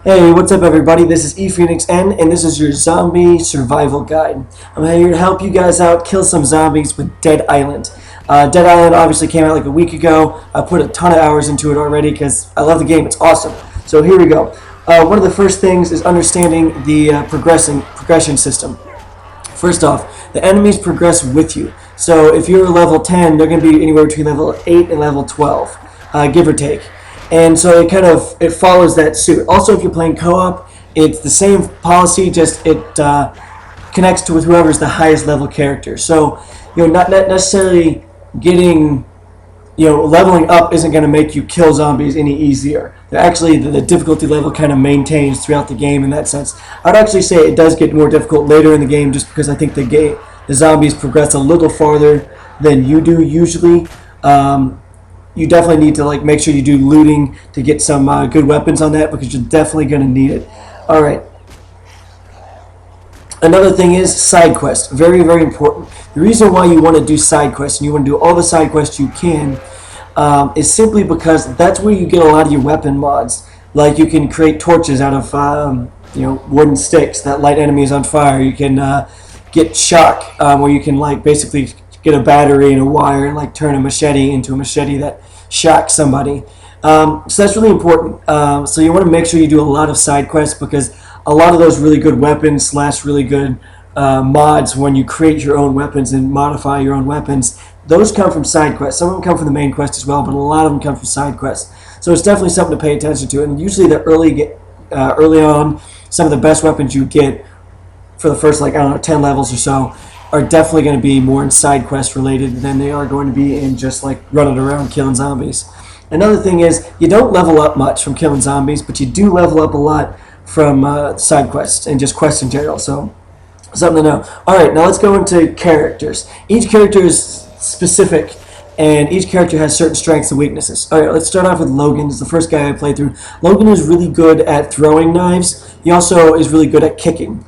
Hey, what's up, everybody? This is ePhoenixN, and this is your zombie survival guide. I'm here to help you guys out kill some zombies with Dead Island. Dead Island obviously came out like a week ago. I put a ton of hours into it already because I love the game. It's awesome. So here we go. One of the first things is understanding the progression system. First off, the enemies progress with you. So if you're level 10, they're going to be anywhere between level 8 and level 12, give or take. And so it follows that suit. Also, if you're playing co-op, it's the same policy, just it connects to with whoever's the highest level character. So not necessarily getting leveling up isn't going to make you kill zombies any easier. They're actually the difficulty level kind of maintains throughout the game in that sense. I'd actually say it does get more difficult later in the game, just because I think the zombies progress a little farther than you do usually. You definitely need to make sure you do looting to get some good weapons on that, because you're definitely going to need it. All right. Another thing is side quests. Very, very important. The reason why you want to do side quests and you want to do all the side quests you can is simply because that's where you get a lot of your weapon mods. Like you can create torches out of wooden sticks that light enemies on fire. You can get shock, where you can basically get a battery and a wire and turn a machete into a machete that shocks somebody. So that's really important. So you want to make sure you do a lot of side quests, because a lot of those really good weapons / really good mods, when you create your own weapons and modify your own weapons, those come from side quests. Some of them come from the main quest as well, but a lot of them come from side quests. So it's definitely something to pay attention to. And usually the early on, some of the best weapons you get for the first 10 levels or so are definitely going to be more in side quest related than they are going to be in just running around killing zombies. Another thing is, you don't level up much from killing zombies, but you do level up a lot from side quests and just quests in general. So something to know. Alright, now let's go into characters. Each character is specific, and each character has certain strengths and weaknesses. Alright, let's start off with Logan. He's the first guy I played through. Logan is really good at throwing knives. He also is really good at kicking,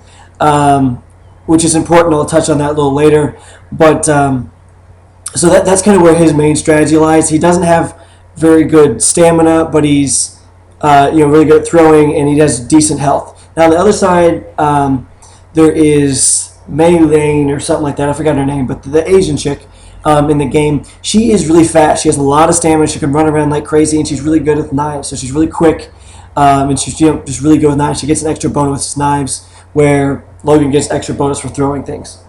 which is important. I'll touch on that a little later. But so that's kind of where his main strategy lies. He doesn't have very good stamina, but he's really good at throwing, and he has decent health. Now on the other side, there is Mei Lane or something like that. I forgot her name, but the Asian chick in the game, she is really fast. She has a lot of stamina. She can run around like crazy, and she's really good with knives. So she's really quick, and she's just really good with knives. She gets an extra bonus with knives, where Logan gets extra bonus for throwing things.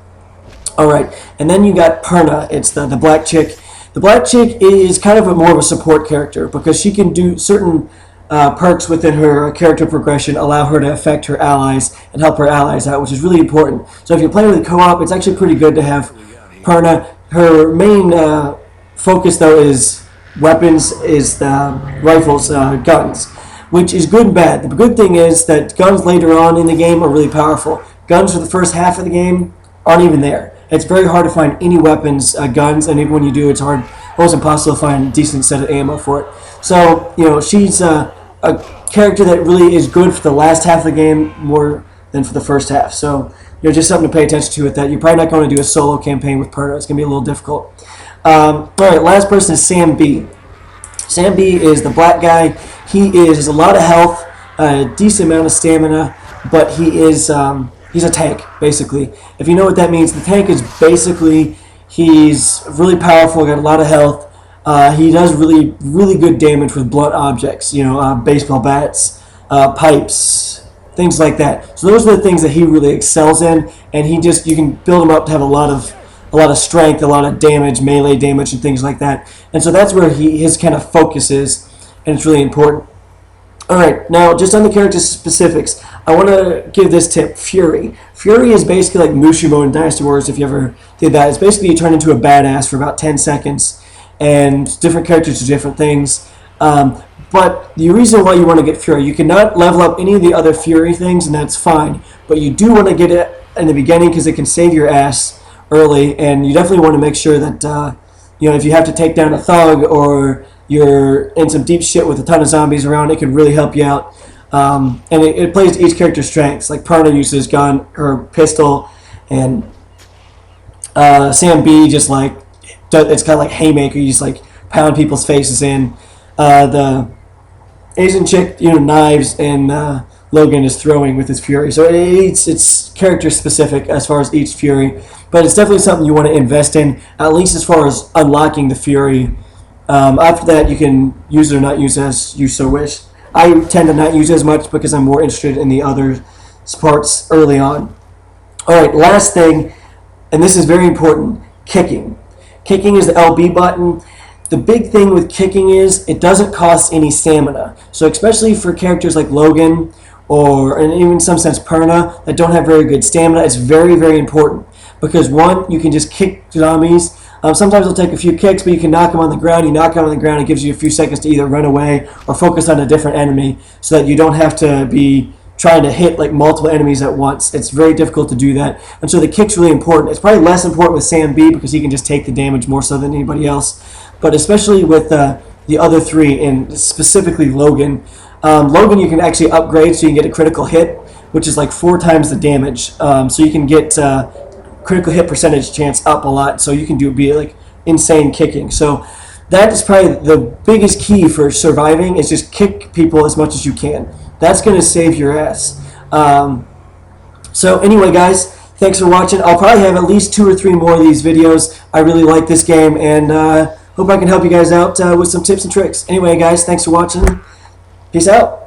Alright, and then you got Perna. It's the black chick. The black chick is kind of more of a support character, because she can do certain perks within her character progression, allow her to affect her allies and help her allies out, which is really important. So if you're playing with co-op, it's actually pretty good to have Perna. Her main focus, though, is weapons, is the rifles, guns, which is good and bad. The good thing is that guns later on in the game are really powerful. Guns for the first half of the game aren't even there. It's very hard to find any weapons, guns, and even when you do, it's almost impossible to find a decent set of ammo for it. So, she's a character that really is good for the last half of the game more than for the first half. So, just something to pay attention to with that. You're probably not going to do a solo campaign with Perna. It's going to be a little difficult. Alright, last person is Sam B. Sam B is the black guy. He has a lot of health, a decent amount of stamina, but he's a tank, basically. If you know what that means, the tank is basically, he's really powerful, got a lot of health. He does really, really good damage with blunt objects, baseball bats, pipes, things like that. So those are the things that he really excels in, and you can build him up to have a lot of strength, a lot of damage, melee damage, and things like that. And so that's where his kind of focus is, and it's really important. Alright, now just on the character specifics, I want to give this tip, Fury. Fury is basically like Mushimo in Dynasty Warriors, if you ever did that. It's basically you turn into a badass for about 10 seconds, and different characters do different things. But the reason why you want to get Fury, you cannot level up any of the other Fury things, and that's fine. But you do want to get it in the beginning, because it can save your ass early, and you definitely want to make sure that, if you have to take down a thug, or you're in some deep shit with a ton of zombies around, it can really help you out. And it plays to each character's strengths. Like Perna uses gun, her pistol, and Sam B it's kind of like haymaker. You just pound people's faces in. The Asian chick, knives, and Logan is throwing with his Fury. So it's character specific as far as each Fury, but it's definitely something you want to invest in, at least as far as unlocking the Fury. After that, you can use it or not use it as you so wish. I tend to not use it as much because I'm more interested in the other parts early on. Alright, last thing, and this is very important, kicking. Kicking is the LB button. The big thing with kicking is it doesn't cost any stamina. So especially for characters like Logan, or and even in some sense Perna, that don't have very good stamina, it's very, very important. Because one, you can just kick zombies. Sometimes it'll take a few kicks, but you can knock them on the ground. You knock them on the ground, it gives you a few seconds to either run away or focus on a different enemy so that you don't have to be trying to hit like multiple enemies at once. It's very difficult to do that. And so the kick's really important. It's probably less important with Sam B because he can just take the damage more so than anybody else. But especially with the other three, and specifically Logan. Logan you can actually upgrade so you can get a critical hit, which is like 4 times the damage. So you can get critical hit percentage chance up a lot, so you can be like insane kicking. So that is probably the biggest key for surviving, is just kick people as much as you can. That's going to save your ass. So anyway, guys, thanks for watching. I'll probably have at least 2 or 3 more of these videos. I really like this game, and hope I can help you guys out with some tips and tricks. Anyway, guys, thanks for watching. Peace out.